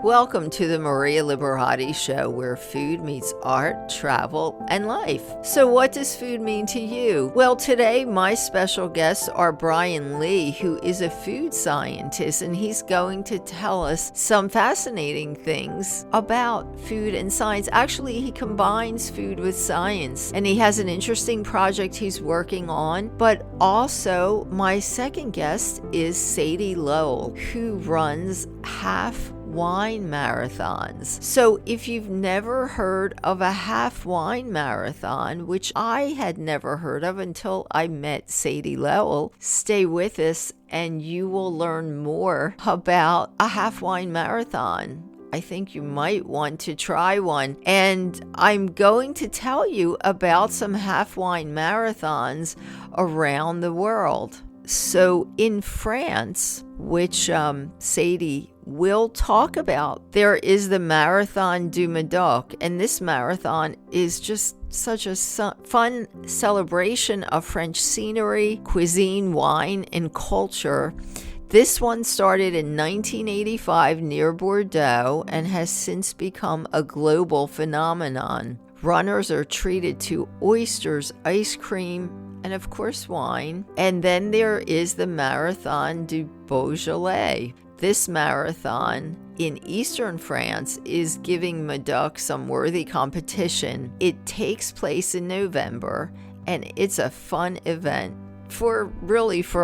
Welcome to the Maria Liberati Show, where food meets art, travel, and life. So what does food mean to you? Well, today my special guests are Bryan Lee, who is a food scientist, and he's going to tell us some fascinating things about food and science. Actually, he combines food with science, and he has an interesting project he's working on. But also, my second guest is Sadie Lowell, who runs half wine marathons. So if you've never heard of a half wine marathon, which I had never heard of until I met Sadie Lowell, stay with us and you will learn more about a half wine marathon. I think you might want to try one. And I'm going to tell you about some half wine marathons around the world. So in France, which Sadie will talk about, there is the Marathon du Médoc, and this marathon is just such a fun celebration of French scenery, cuisine, wine, and culture. This one started in 1985 near Bordeaux and has since become a global phenomenon. Runners are treated to oysters, ice cream, and of course wine. And then there is the Marathon du Beaujolais. This marathon in eastern France is giving Médoc some worthy competition. It takes place in November, and it's a fun event for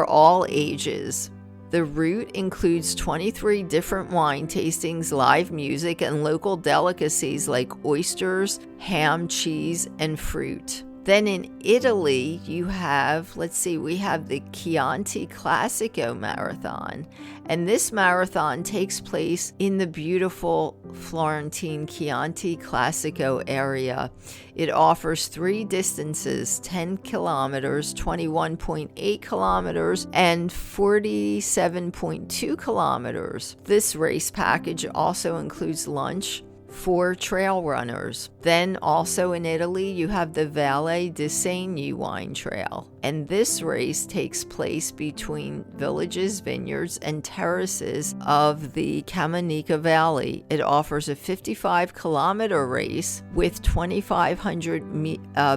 all ages. The route includes 23 different wine tastings, live music, and local delicacies like oysters, ham, cheese, and fruit. Then in Italy, we have the Chianti Classico Marathon. And this marathon takes place in the beautiful Florentine Chianti Classico area. It offers 3 distances, 10 kilometers, 21.8 kilometers, and 47.2 kilometers. This race package also includes lunch for trail runners. Then also in Italy, you have the Valle di Segni wine trail. And this race takes place between villages, vineyards, and terraces of the Camonica Valley. It offers a 55-kilometer race with 2,500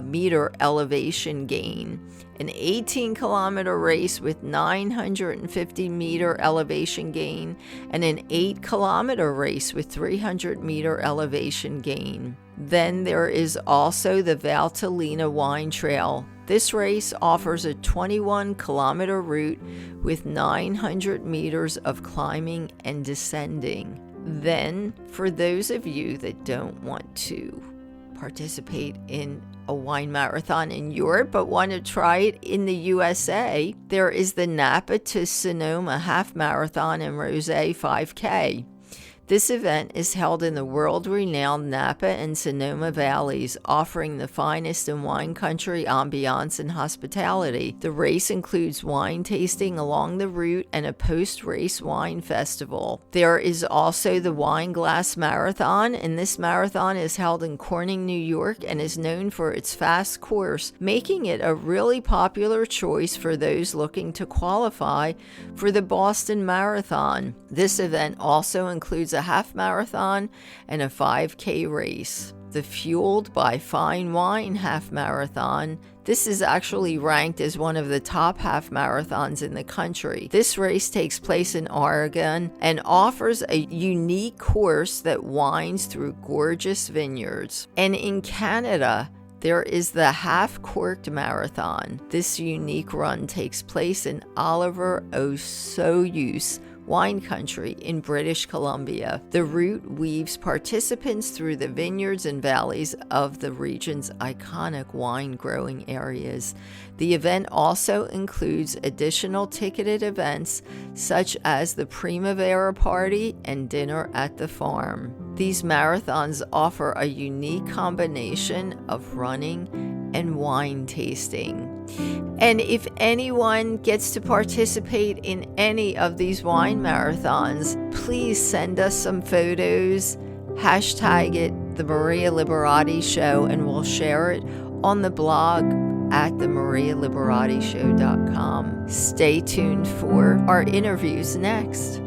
meter elevation gain, an 18-kilometer race with 950 meter elevation gain, and an 8-kilometer race with 300 meter elevation gain. Then there is also the Valtellina Wine Trail. This race offers a 21-kilometer route with 900 meters of climbing and descending. Then, for those of you that don't want to participate in a wine marathon in Europe but want to try it in the USA, there is the Napa to Sonoma Half Marathon and Rosé 5K. This event is held in the world-renowned Napa and Sonoma Valleys, offering the finest in wine country ambiance and hospitality. The race includes wine tasting along the route and a post-race wine festival. There is also the Wine Glass Marathon, and this marathon is held in Corning, New York, and is known for its fast course, making it a really popular choice for those looking to qualify for the Boston Marathon. This event also includes a half marathon and a 5K race. The Fueled by Fine Wine half marathon. This is actually ranked as one of the top half marathons in the country. This race takes place in Oregon and offers a unique course that winds through gorgeous vineyards. And in Canada, there is the Half Corked Marathon. This unique run takes place in Oliver Osoyoos wine country in British Columbia. The route weaves participants through the vineyards and valleys of the region's iconic wine growing areas. The event also includes additional ticketed events such as the Primavera Party and Dinner at the Farm. These marathons offer a unique combination of running and wine tasting. And if anyone gets to participate in any of these wine marathons, please send us some photos, hashtag it The Maria Liberati Show, and we'll share it on the blog at themarialiberatishow.com. Stay tuned for our interviews next.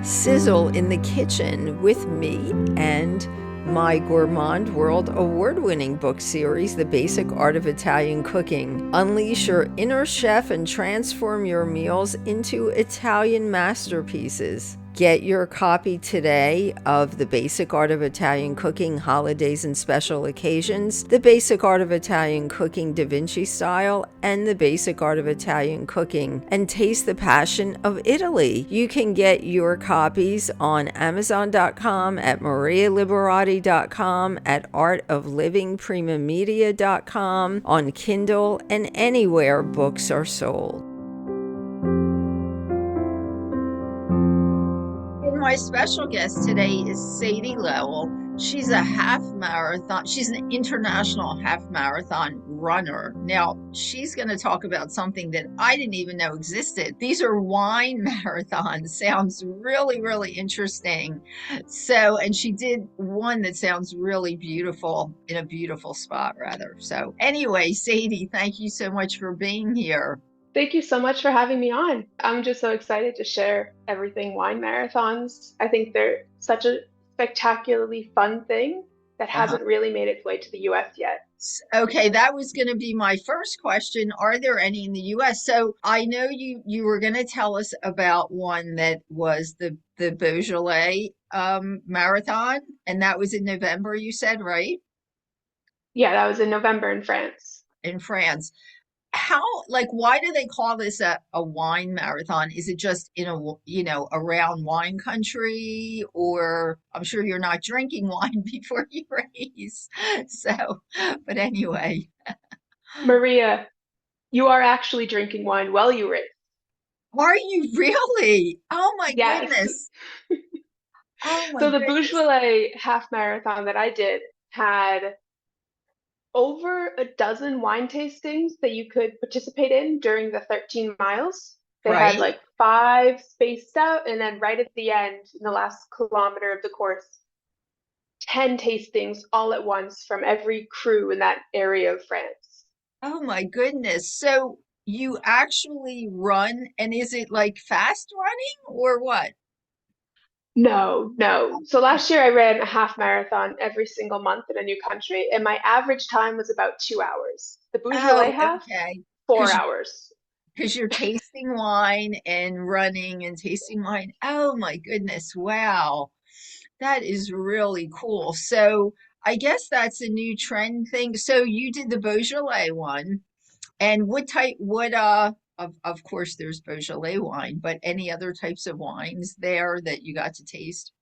sizzle in the kitchen with me and my Gourmand World award-winning book series, The Basic Art of Italian Cooking. Unleash your inner chef and transform your meals into Italian masterpieces. Get your copy today of The Basic Art of Italian Cooking, Holidays and Special Occasions, The Basic Art of Italian Cooking Da Vinci Style, and The Basic Art of Italian Cooking, and taste the passion of Italy. You can get your copies on Amazon.com, at marialiberati.com, at artoflivingprimamedia.com, on Kindle, and anywhere books are sold. My special guest today is Sadie Lowell. She's a half marathon. She's an international half marathon runner. Now, she's going to talk about something that I didn't even know existed. These are wine marathons. Sounds really, really interesting. So, and she did one that sounds really beautiful, in a beautiful spot, rather. So, anyway, Sadie, thank you so much for being here. Thank you so much for having me on. I'm just so excited to share everything wine marathons. I think they're such a spectacularly fun thing that hasn't really made its way to the US yet. Okay, that was going to be my first question. Are there any in the US? So I know you were going to tell us about one that was the Beaujolais marathon, and that was in November, you said, right? Yeah, that was in November in France. In France. How, like, why do they call this a wine marathon? Is it just in a, around wine country, or I'm sure you're not drinking wine before you race. So, but anyway. Maria, you are actually drinking wine while you race. Are you really? Oh my Yes. goodness. Oh my So the goodness. Beaujolais half marathon that I did had over a dozen wine tastings that you could participate in during the 13 miles. They had Right? like 5 spaced out, and then right at the end, in the last kilometer of the course, 10 tastings all at once from every crew in that area of France. Oh my goodness. So you actually run, and is it like fast running or what? No, no. So last year I ran a half marathon every single month in a new country, and my average time was about 2 hours. The Beaujolais Oh, half, okay. four Because hours. you're tasting wine and running and tasting wine. Oh my goodness. Wow. That is really cool. So I guess that's a new trend thing. So you did the Beaujolais one. And of course there's Beaujolais wine, but any other types of wines there that you got to taste?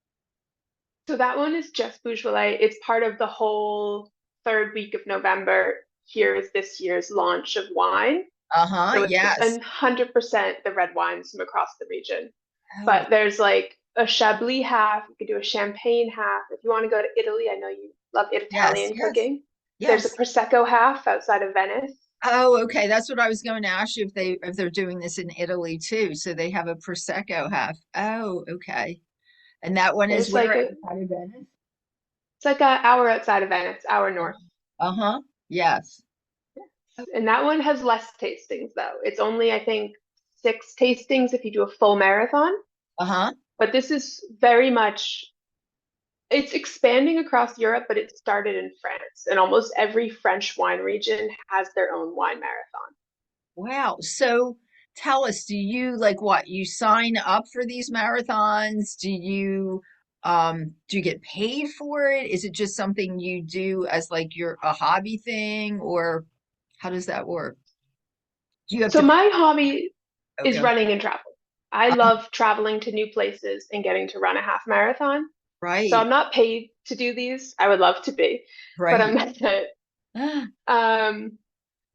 So that one is just Beaujolais. It's part of the whole third week of November. Here is this year's launch of wine. Uh-huh, So it's yes. 100% the red wines from across the region. Oh, But there's like a Chablis half, you could do a Champagne half. If you want to go to Italy, I know you love yes, Italian yes, cooking. There's a yes. Prosecco half outside of Venice. Oh, okay. That's what I was going to ask you if they're doing this in Italy too. So they have a Prosecco half. Oh, okay. And that one is There's like where? a, Outside of Venice? it's like an hour outside of Venice, hour north. Uh-huh. Yes. And that one has less tastings though. It's only, I think, 6 tastings if you do a full marathon. Uh-huh. But this is very much, it's expanding across Europe, but it started in France. And almost every French wine region has their own wine marathon. Wow. So tell us, do you like what? You sign up for these marathons? Do you get paid for it? Is it just something you do as like your a hobby thing, or how does that work? Do you have So to pay? my hobby is Okay. running and travel. I love traveling to new places and getting to run a half marathon. So Right, I'm not paid to do these. I would love to be, but I'm right. not. Um,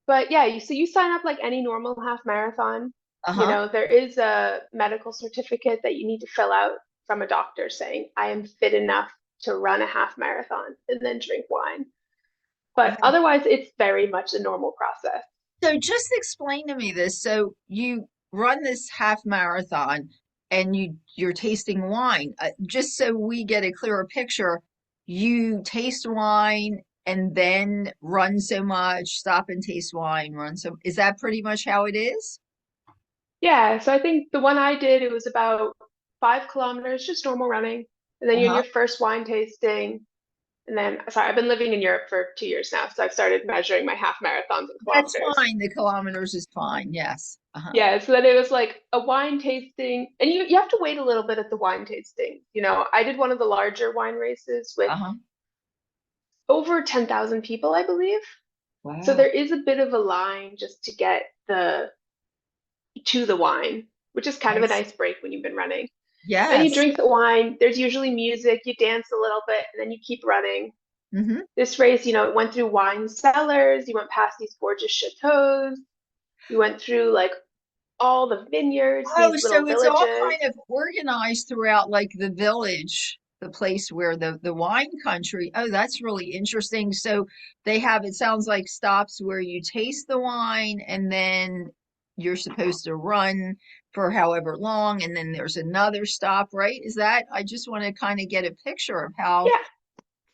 but yeah, so you sign up like any normal half marathon. You Uh-huh. know, there is a medical certificate that you need to fill out from a doctor saying, I am fit enough to run a half marathon and then drink wine. But Wow. otherwise, it's very much a normal process. So just explain to me this. So you run this half marathon and you're tasting wine. Just so we get a clearer picture, you taste wine and then run so much, stop and taste wine, run so is that pretty much how it is? Yeah, so I think the one I did, it was about 5 kilometers, just normal running. And then you're in Uh-huh. your first wine tasting. And then, sorry, I've been living in Europe for 2 years now, so I've started measuring my half marathons in That's kilometers. fine. The kilometers is fine. Yes. Uh-huh. Yeah, so then it was like a wine tasting, and you have to wait a little bit at the wine tasting. I did one of the larger wine races with Uh-huh. over 10,000 people, I believe. So Wow. there is a bit of a line just to get the wine, which is kind of a Yes. nice break when you've been running. Then you Yes. drink the wine, there's usually music, you dance a little bit, and then you keep running. Mm-hmm. This race, it went through wine cellars, you went past these gorgeous chateaus, you went through like all the vineyards, Oh, these little so it's all villages. kind of organized throughout like the village, the place where the wine country. Oh, that's really interesting. So they have, it sounds like stops where you taste the wine and then you're supposed to run for however long, and then there's another stop, right? Is that, I just want to kind of get a picture of how, Yeah,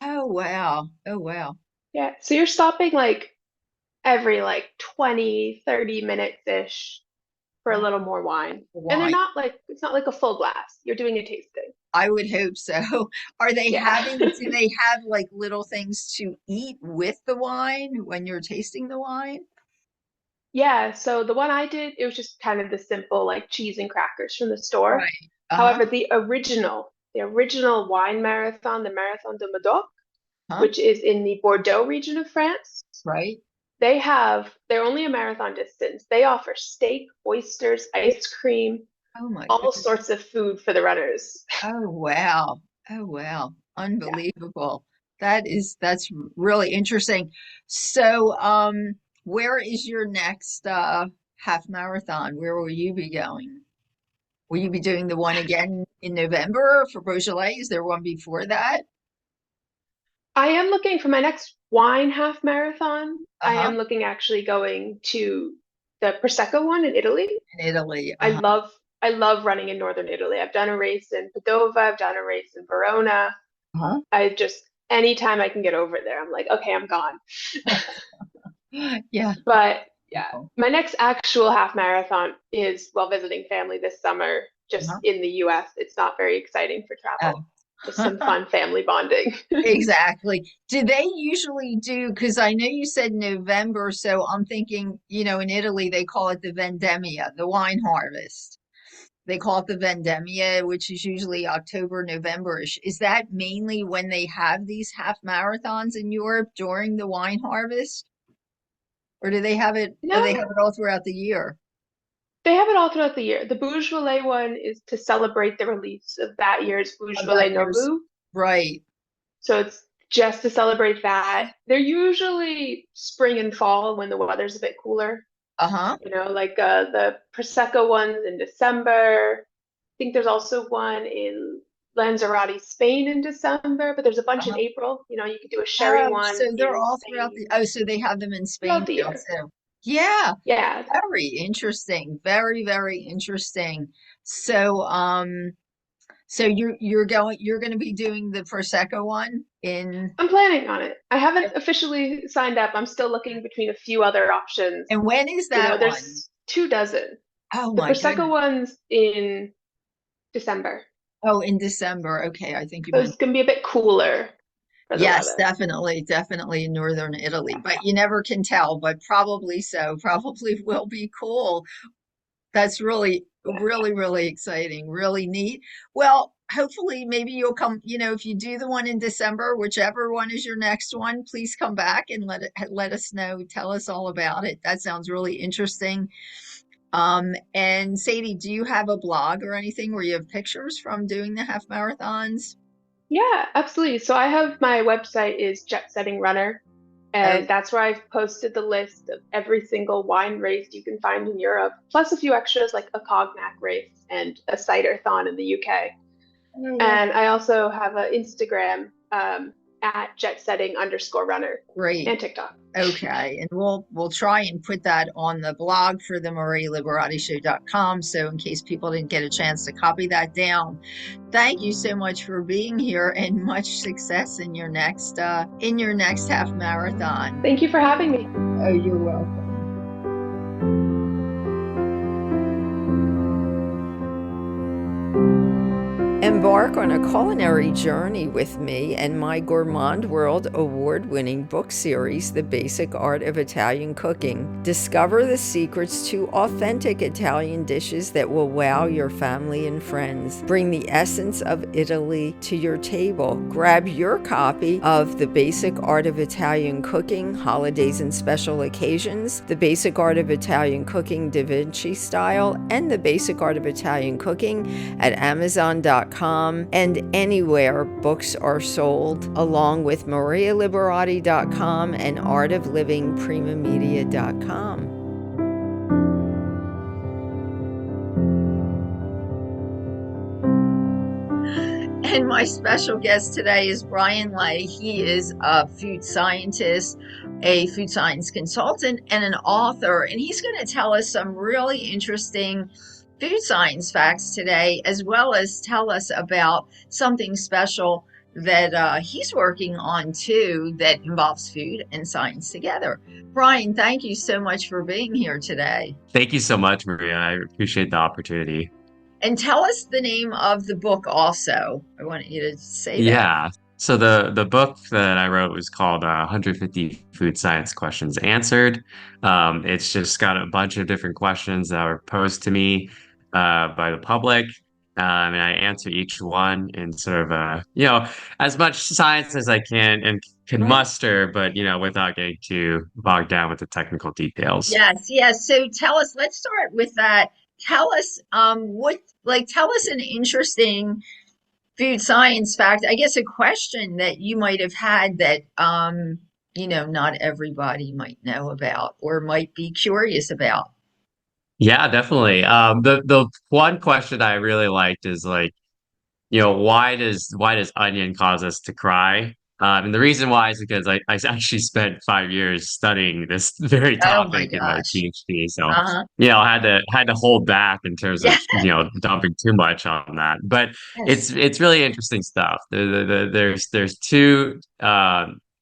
oh wow. Oh wow. yeah. So you're stopping like every like 20, 30 minutes ish for a Oh, little more wine. And wine. it's not like a full glass. You're doing a tasting. I would hope so. Are they Yeah. having, do they have like little things to eat with the wine when you're tasting the wine? Yeah, so the one I did, it was just kind of the simple like cheese and crackers from the store. Right. Uh-huh. However, the original wine marathon, the Marathon de Medoc, Huh? which is in the Bordeaux region of France, Right. they're only a marathon distance. They offer steak, oysters, ice cream, Oh my all goodness. sorts of food for the runners. Oh wow. Oh wow. Yeah. Unbelievable. That's really interesting. So, where is your next half marathon? Where will you be going? Will you be doing the one again in November for Beaujolais? Is there one before that? I am looking for my next wine half marathon. I Uh-huh. am looking actually going to the Prosecco one in Italy. In Italy. I Uh-huh. love I love running in northern Italy. I've done a race in Padova, I've done a race in Verona. Uh-huh. I just anytime I can get over there, I'm like, okay, I'm gone. Yeah. But yeah, my next actual half marathon is while visiting family this summer, just Uh-huh. in the US. It's not very exciting for travel, just some fun family bonding. Exactly. Do they usually do, because I know you said November, so I'm thinking, in Italy they call it the vendemmia, the wine harvest. They call it the vendemmia, which is usually October, November-ish. Is that mainly when they have these half marathons in Europe during the wine harvest? Or do they have it, oh, they No, have it all throughout the year? they have it all throughout the year. The Beaujolais one is to celebrate the release of that year's Of that Beaujolais year's, Nouveau. right. So it's just to celebrate that. They're usually spring and fall when the weather's a bit cooler. Uh-huh. Like the Prosecco ones in December. I think there's also one in Lanzarote, Spain in December, but there's a bunch in Uh-huh. April. You could do a sherry Oh, so one they're in all throughout Spain the, oh, so they have them in Spain throughout the now year. too. Yeah. Yeah. Very interesting. Very, very interesting. So, so you're going to be doing the Prosecco one in, I'm planning on it. I haven't officially signed up. I'm still looking between a few other options. and when is that one? There's 2 dozen. Oh The my Prosecco goodness. one's in December. Oh, in December. Okay, I think you So meant, it's gonna be a bit cooler for the yes, weather. definitely, definitely in northern Italy, but you never can tell, but probably so. Probably will be cool. That's really, Yeah. really, really exciting, really neat. Well, hopefully, maybe you'll come, if you do the one in December, whichever one is your next one, please come back and let us know, tell us all about it. That sounds really interesting. And Sadie, do you have a blog or anything where you have pictures from doing the half marathons? Yeah, absolutely. So I have my website is Jet Setting Runner, Oh, and that's where I've posted the list of every single wine race you can find in Europe, plus a few extras like a cognac race and a cider-thon in the UK. oh, And I also have an Instagram at jetsetting_runner great. and TikTok. Okay, and we'll try and put that on the blog for the MarieLiberatiShow.com. So in case people didn't get a chance to copy that down, thank you so much for being here and much success in your next half marathon. Thank you for having me. Oh, you're welcome. embark on a culinary journey with me and my Gourmand World award-winning book series, The Basic Art of Italian Cooking. Discover the secrets to authentic Italian dishes that will wow your family and friends. Bring the essence of Italy to your table. Grab your copy of The Basic Art of Italian Cooking, Holidays and Special Occasions, The Basic Art of Italian Cooking Da Vinci Style, and The Basic Art of Italian Cooking at Amazon.com and anywhere books are sold, along with MariaLiberati.com and ArtOfLivingPrimaMedia.com. And my special guest today is Bryan Lay. He is a food scientist, a food science consultant, and an author. And he's going to tell us some really interesting food science facts today, as well as tell us about something special that he's working on too that involves food and science together. Bryan, thank you so much for being here today. Thank you so much, Maria. I appreciate the opportunity. And tell us the name of the book also. I want you to say that. Yeah. So the book that I wrote was called 150 Food Science Questions Answered. It's just got a bunch of different questions that were posed to me by the public. And I answer each one in sort of as much science as I can and can Right. muster, but without getting too bogged down with the technical details. Yes. So tell us, let's start with that. Tell us tell us an interesting food science fact. I guess a question that you might have had that not everybody might know about or might be curious about. Yeah, definitely. The one question I really liked is like, why does onion cause us to cry? And the reason why is because I actually spent 5 years studying this very Oh my topic in my gosh. PhD. So, Uh-huh. I had to hold back in terms of, Yeah. dumping too much on that. But Yes. it's really interesting stuff. There's two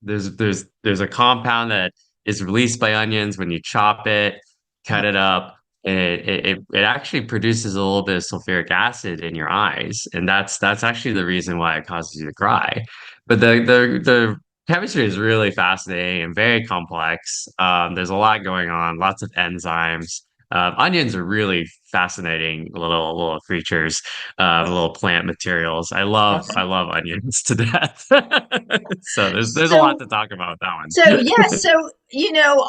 there's a compound that is released by onions when you chop it, cut it up. It actually produces a little bit of sulfuric acid in your eyes, and that's actually the reason why it causes you to cry. But the chemistry is really fascinating and very complex. There's a lot going on, lots of enzymes. Onions are really fascinating little creatures, little plant materials. I love onions to death. So there's a lot So to talk about with that So one. yes, so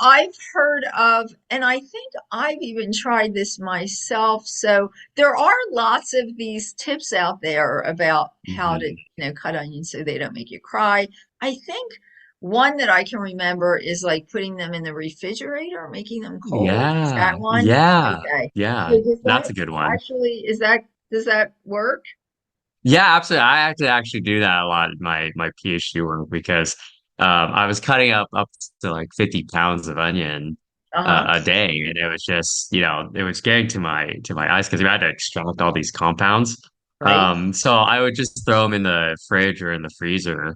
I've heard of, and I think I've even tried this myself. So there are lots of these tips out there about how to, Mhm. cut onions so they don't make you cry. I think one that I can remember is like putting them in the refrigerator, making them cold. Is Yeah, that one? yeah, Okay. yeah. So does That's that a good one. actually, does that work? Yeah, absolutely. I have to actually do that a lot in my PhD work because I was cutting up to like 50 pounds of onion Uh-huh. a day, and it was just it was getting to my eyes because we had to extract all these compounds. Right. So I would just throw them in the fridge or in the freezer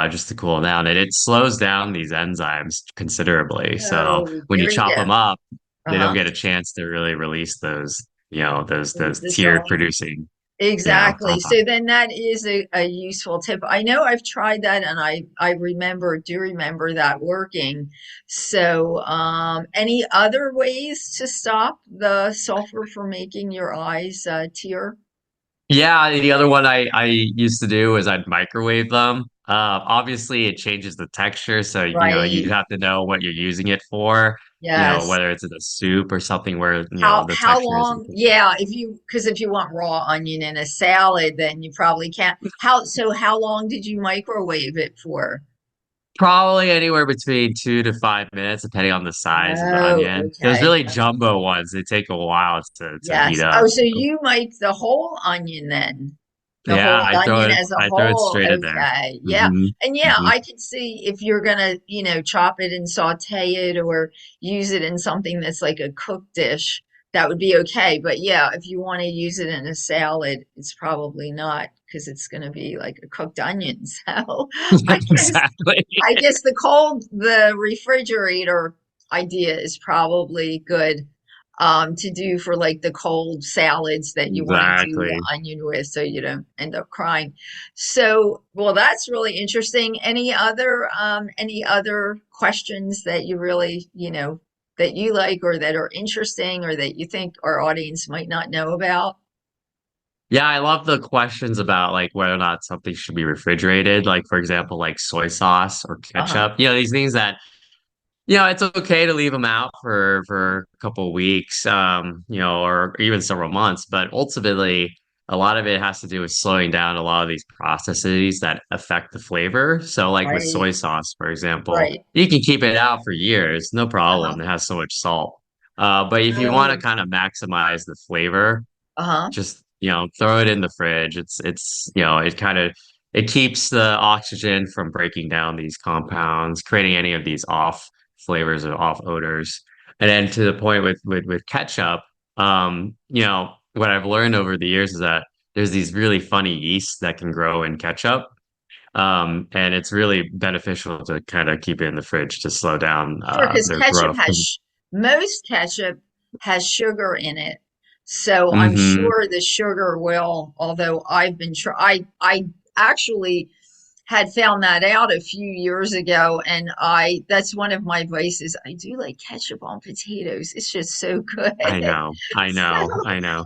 just to cool down, and it slows down these enzymes considerably. So Oh, when you there you chop go. them up, they don't Uh-huh. get a chance to really release those those The tear salt. producing Exactly. compounds. So then that is a useful tip. I know I've tried that and I do remember that working. So, any other ways to stop the sulfur from making your eyes tear? Yeah, the other one I used to do is I'd microwave them. Obviously, it changes the texture, so you Right. have to know what you're using it for. Yes. Whether it's in a soup or something where the How texture is. long? Yeah, because if you want raw onion in a salad, then you probably can't. How long did you microwave it for? Probably anywhere between 2 to 5 minutes, depending on the size of the Oh, onion. Those okay. really jumbo ones, they take a while to heat Yes. up. Oh, so you make the whole onion then? The Yeah, whole onion as a I throw it whole. straight in there. Okay. Yeah. hmm And yeah, hmm I could see if you're gonna, chop it and saute it or use it in something that's like a cooked dish, that would be okay. But yeah, if you want to use it in a salad, it's probably not because it's gonna be like a cooked onion. So I guess Exactly. the refrigerator idea is probably good. to do for like the cold salads that you want to do the Exactly. onion with so you don't end up crying. So, well, that's really interesting. Any other questions that you really, that you like or that are interesting or that you think our audience might not know about? Yeah, I love the questions about like whether or not something should be refrigerated. Like for example, like soy sauce or Uh-huh. ketchup. These things that it's okay to leave them out for a couple of weeks, or even several months, but ultimately a lot of it has to do with slowing down a lot of these processes that affect the flavor. So like with Right, soy sauce, for example, right. you can keep it out for years, no Uh-huh. problem. It has so much salt. But if you want to Oh, kind of maximize the flavor, uh-huh. just throw it in the fridge. It keeps the oxygen from breaking down these compounds, creating any of these off flavors or off odors. And then to the point with ketchup, what I've learned over the years is that there's these really funny yeasts that can grow in ketchup. And it's really beneficial to kind of keep it in the fridge to slow down Sure, because their growth. most ketchup has sugar in it. So I'm Hmm. sure the sugar will, although I actually had found that out a few years ago, and that's one of my vices. I do like ketchup on potatoes. It's just so good. I know, I know, So I know.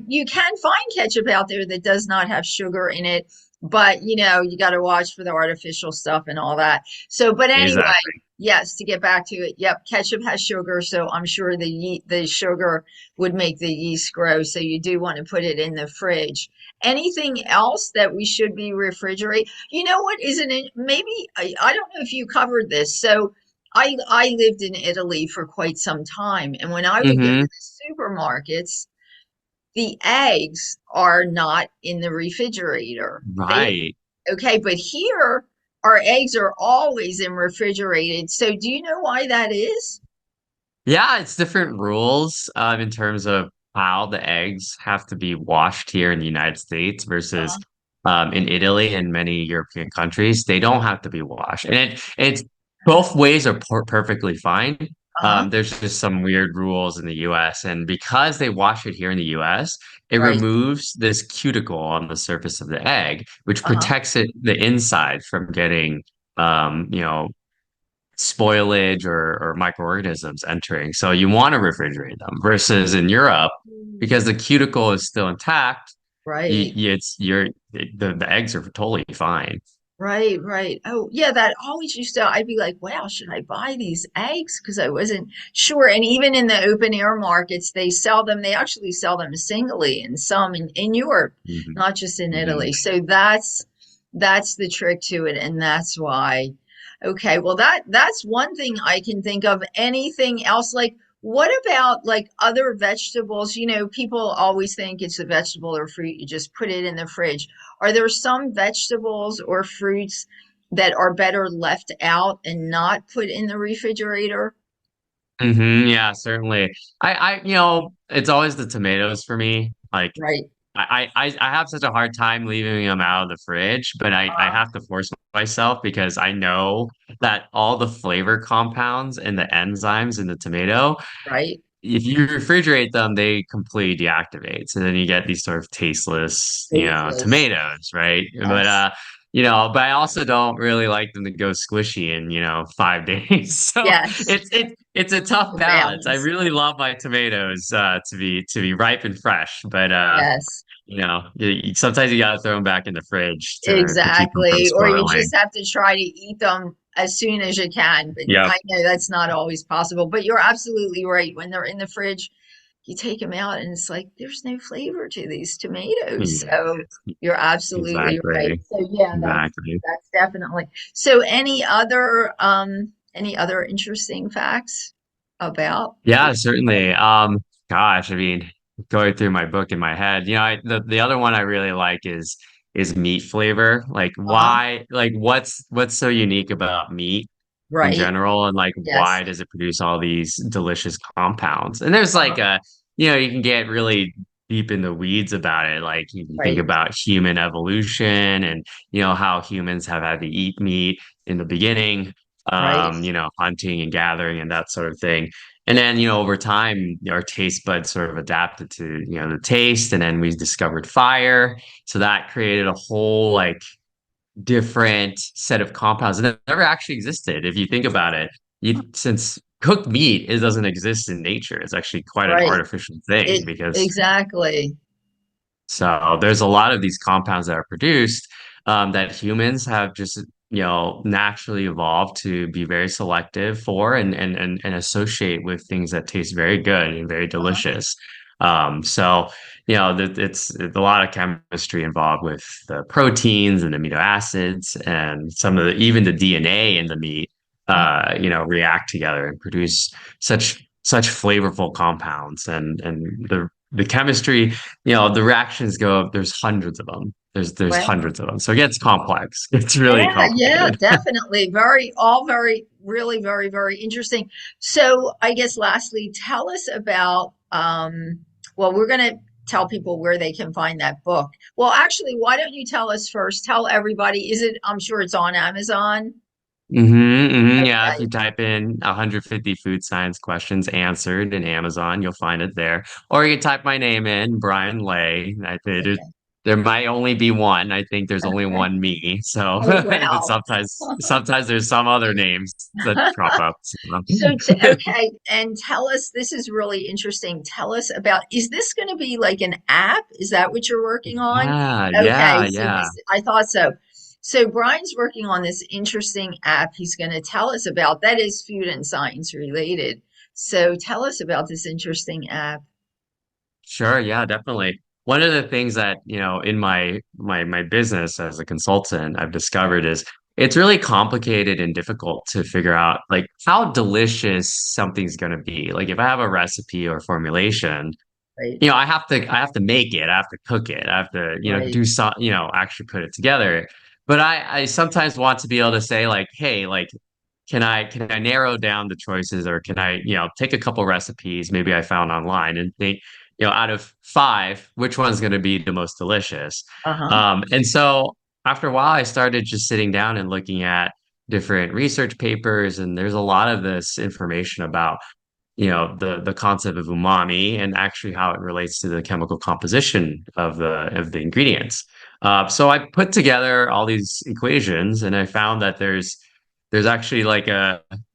you can find ketchup out there that does not have sugar in it, but you got to watch for the artificial stuff and all that. So, but anyway, Exactly. yes, to get back to it, yep, ketchup has sugar, so I'm sure the sugar would make the yeast grow. So you do want to put it in the fridge. Anything else that we should be refrigerating? You know what? Isn't it? Maybe I don't know if you covered this. So I lived in Italy for quite some time, and when I would go to Hmm. the supermarkets, the eggs are not in the refrigerator. Right. Okay, but here our eggs are always in refrigerated. So do you know why that is? Yeah, it's different rules in terms of how the eggs have to be washed here in the United States versus Uh-huh. in Italy and many European countries. They don't have to be washed, and it's both ways are perfectly fine. Uh-huh. There's just some weird rules in the US, and because they wash it here in the US, it Right. removes this cuticle on the surface of the egg, which Uh-huh. protects the inside from getting um, you know, spoilage or microorganisms entering. So you want to refrigerate them versus in Europe, because the cuticle is still intact, Right. the eggs are totally fine. Right, right. Oh, yeah, that always used to, I'd be like, wow, should I buy these eggs? Because I wasn't sure. And even in the open air markets, they actually sell them singly in some in Europe, Mhm. not just in Mhm. Italy. So that's the trick to it, and that's why. Okay, well that's one thing I can think of. Anything else? Like, what about like other vegetables? People always think it's a vegetable or fruit, you just put it in the fridge. Are there some vegetables or fruits that are better left out and not put in the refrigerator? Yeah, certainly. It's always the tomatoes for me. Like Right. I have such a hard time leaving them out of the fridge, but I Uh, have to force myself because I know that all the flavor compounds and the enzymes in the tomato, right. if you refrigerate them, they completely deactivate. So then you get these sort of tasteless, Tasteless. tomatoes, right? But Yes. but I also don't really like them to go squishy in, 5 days. So Yes. it's a tough The balance. I balance. really love my tomatoes to be ripe and fresh, but Yes. sometimes you gotta throw them back in the fridge to keep them from Exactly. Or you spoiling. just have to try to eat them as soon as you can. But Yep. I know that's not always possible. But you're absolutely right. When they're in the fridge, you take them out and it's like there's no flavor to these tomatoes. Yeah, So you're absolutely right. exactly. So yeah, Exactly. that's definitely. So any other interesting facts about Yeah, food? certainly. Gosh, I mean, going through my book in my head, the other one I really like is meat flavor. Like Uh-huh. what's so unique about meat in Right. general, and like Yes. why does it produce all these delicious compounds? And there's like Uh-huh. you can get really deep in the weeds about it. Like you can think Right. about human evolution and how humans have had to eat meat in the beginning. Right. hunting and gathering and that sort of thing. And then, over time, our taste buds sort of adapted to, the taste. And then we discovered fire. So that created a whole like different set of compounds that never actually existed. If you think about it, since cooked meat, it doesn't exist in nature. It's actually quite an Right. artificial thing It because exactly. so there's a lot of these compounds that are produced that humans have just naturally evolved to be very selective for and associate with things that taste very good and very Uh-huh. delicious. So it's a lot of chemistry involved with the proteins and amino acids and some of the even the DNA in the meat react together and produce such flavorful compounds and the chemistry the reactions go, there's hundreds of them. There's Well, hundreds of them. So it gets complex. It's really yeah, yeah, complicated. definitely. All very, really, very, very interesting. So I guess lastly, tell us about, well, we're going to tell people where they can find that book. Well, actually, why don't you tell us first? Tell everybody, I'm sure it's on Amazon. Yeah, if Okay, you type in 150 food science questions answered in Amazon, you'll find it there. Or you can type my name in, Bryan Lay. okay, There might only be one. I think there's only okay. one me. So, Oh, but wow. sometimes there's some other names that crop up. So. Okay, and tell us, this is really interesting. Tell us about, is this going to be like an app? Is that what you're working on? Yeah, Okay, yeah, so yeah. this, I thought so. So Brian's working on this interesting app he's going to tell us about that is food and science related. So tell us about this interesting app. Sure, yeah, definitely. One of the things that, in my business as a consultant, I've discovered is it's really complicated and difficult to figure out like how delicious something's going to be. Like if I have a recipe or formulation, Right, I have to make it, I have to cook it, I have to, right, do some, actually put it together. But I sometimes want to be able to say like, hey, like can I narrow down the choices or can I, take a couple recipes maybe I found online and think, out of five, which one's going to be the most delicious? uh-huh, And so after a while, I started just sitting down and looking at different research papers, and there's a lot of this information about the concept of umami and actually how it relates to the chemical composition of the ingredients. So I put together all these equations and I found that there's actually like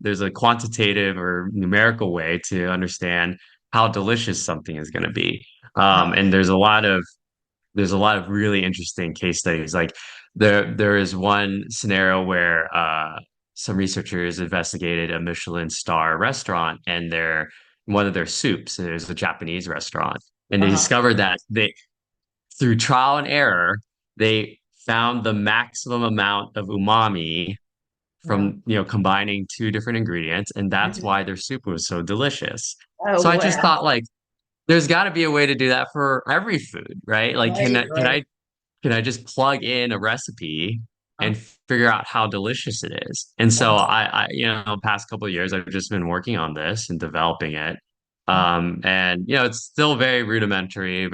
there's a quantitative or numerical way to understand how delicious something is going to be. uh-huh, And there's a lot of really interesting case studies. Like there is one scenario where some researchers investigated a Michelin star restaurant and one of their soups. There's a Japanese restaurant, and they uh-huh, discovered that they through trial and error they found the maximum amount of umami uh-huh. from combining two different ingredients, and that's Mhm. why their soup was so delicious. Oh, So I just wow. thought like there's got to be a way to do that for every food, right? Like, can Right, I, can right. I can I just plug in a recipe Uh, and figure out how delicious it is? And so uh, past couple of years, I've just been working on this and developing it. uh, And it's still very rudimentary,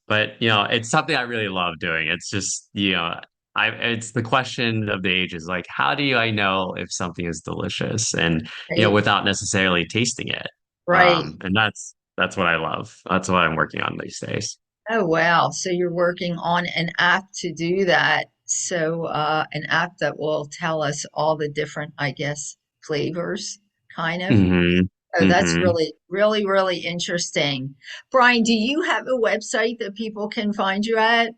but it's something I really love doing. It's just, it's the question of the ages, like, how do I know if something is delicious and, right, without necessarily tasting it? right. And that's what I love. That's what I'm working on these days. Oh, wow. So you're working on an app to do that. So, an app that will tell us all the different, I guess, flavors, kind of. hmm Oh, that's hmm really, really, really interesting. Brian, do you have a website that people can find you at?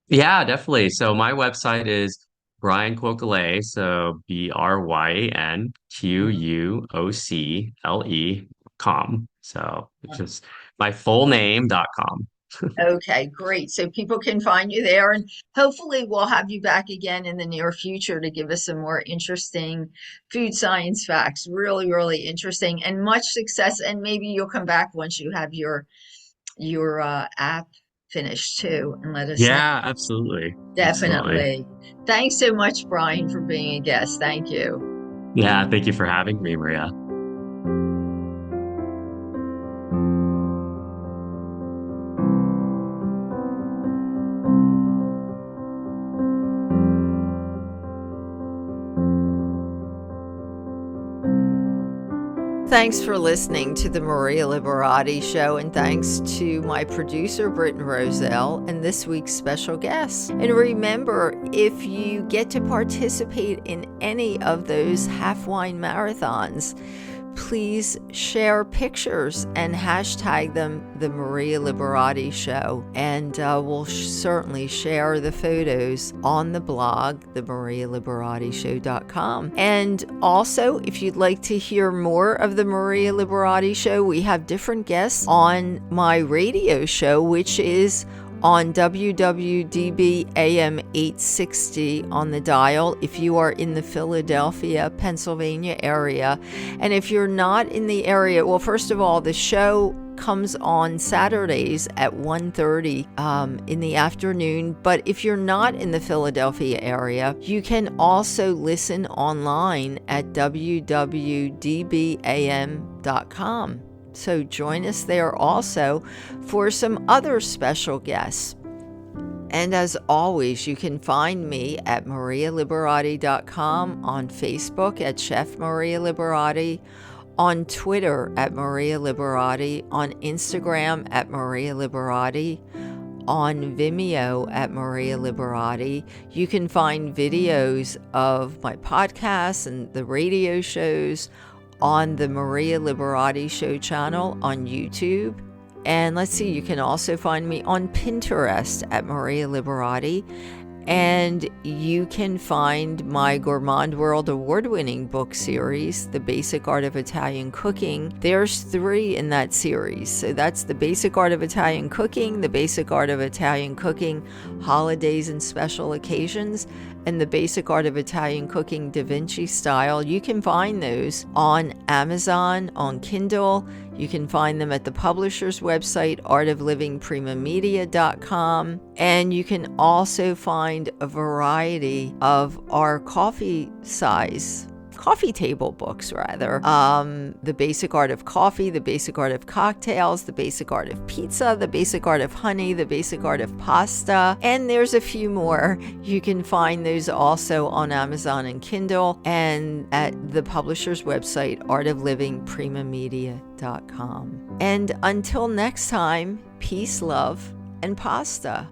Yeah, definitely. So my website is Bryan Quocole, so BryanQuocle.com. So it's just my full name.com. Okay, great. So people can find you there, and hopefully we'll have you back again in the near future to give us some more interesting food science facts. Really, really interesting, and much success. And maybe you'll come back once you have your app finished too, and let us know. Yeah, absolutely. Absolutely. Definitely. Thanks so much, Brian, for being a guest. Thank you. Yeah, thank you for having me, Maria. Thanks for listening to the Maria Liberati Show, and thanks to my producer, Britton Roselle, and this week's special guest. And remember, if you get to participate in any of those half wine marathons, please share pictures and hashtag them the Maria Liberati Show, and we'll certainly share the photos on the blog, themarialiberatishow.com. And also, if you'd like to hear more of the Maria Liberati Show, we have different guests on my radio show, which is on WWDB AM 860 on the dial if you are in the Philadelphia, Pennsylvania area. And if you're not in the area, well, first of all, the show comes on Saturdays at 1:30 in the afternoon. But if you're not in the Philadelphia area, you can also listen online at www.dbam.com. So join us there also for some other special guests. And as always, you can find me at marialiberati.com, on Facebook at Chef Maria Liberati, on Twitter at Maria Liberati, on Instagram at Maria Liberati, on Vimeo at Maria Liberati. You can find videos of my podcasts and the radio shows on the Maria Liberati Show channel on YouTube. And let's see, you can also find me on Pinterest at Maria Liberati. And you can find my Gourmand World award-winning book series, The Basic Art of Italian Cooking. There's 3 in that series. So that's The Basic Art of Italian Cooking, The Basic Art of Italian Cooking, Holidays and Special Occasions, and The Basic Art of Italian Cooking Da Vinci Style. You can find those on Amazon, on Kindle. You can find them at the publisher's website, artoflivingprimamedia.com. And you can also find a variety of our coffee table books, rather. The Basic Art of Coffee, The Basic Art of Cocktails, The Basic Art of Pizza, The Basic Art of Honey, The Basic Art of Pasta, and there's a few more. You can find those also on Amazon and Kindle, and at the publisher's website, artoflivingprimamedia.com. And until next time, peace, love, and pasta.